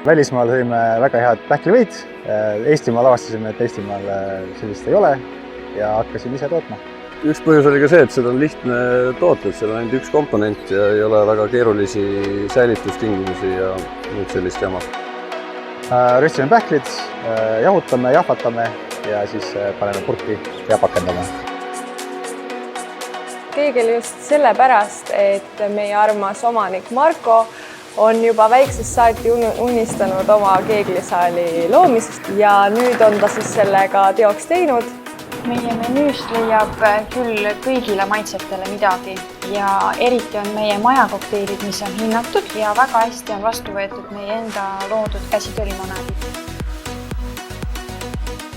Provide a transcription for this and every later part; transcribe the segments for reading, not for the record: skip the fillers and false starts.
Välismaal sõime väga head pähklivõid. Eestimaal avastasime, et Eestimaal sellist ei ole ja hakkasin ise tootma. Üks põhjus oli ka see, et seda on lihtne toota, et seal on ainult üks komponent ja ei ole väga keerulisi säilitustingimusi ja muud sellist jama. Röstime pähklid, jahutame, jahvatame ja siis paneme purki ja pakendame. Keegel just sellepärast, et meie armas omanik Marko on juba väiksest saati unistanud oma keeglisaali loomisest ja nüüd on ta siis sellega teoks teinud. Meie menüüst leiab küll kõigile maitsetele midagi ja eriti on meie majakokteilid, mis on hinnatud ja väga hästi on vastu võetud meie enda loodud käsitöölimonadid.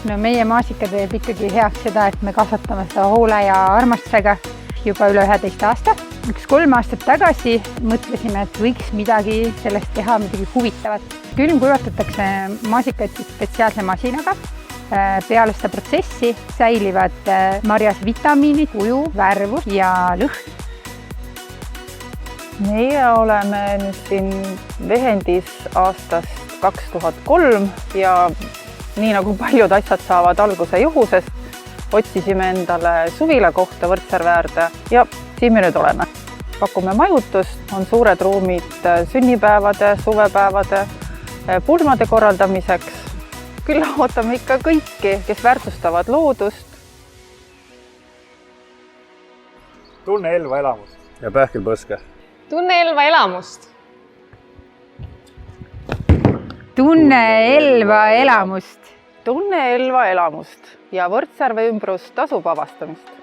No meie maasika teeb ikkagi heaks seda, et me kasvatame seda hoole ja armastusega juba üle 11 aasta. 3 aastat tagasi mõtlesime, et võiks midagi sellest teha, midagi huvitavat. Külmkuivatatakse maasikaid spetsiaalse masinaga. Peale seda protsessi säilivad marjas vitamiinid, kuju, värvus ja lõhn. Meie oleme nüüd siin Vehendis aastast 2003 ja nii nagu paljud asjad saavad alguse juhusest, otsisime endale suvila kohta Võrtsjärve äärde ja siin me nüüd oleme. Pakume majutust, on suured ruumid sünnipäevade, suvepäevade, pulmade korraldamiseks. Küll ootame ikka kõiki, kes väärtustavad loodust. Tunne Elva elamust. Ja pähkelpõske. Tunne Elva elamust. Tunne Elva elamust. Tunne Elva elamust ja Võrtsjärve ümbrus tasub avastamist.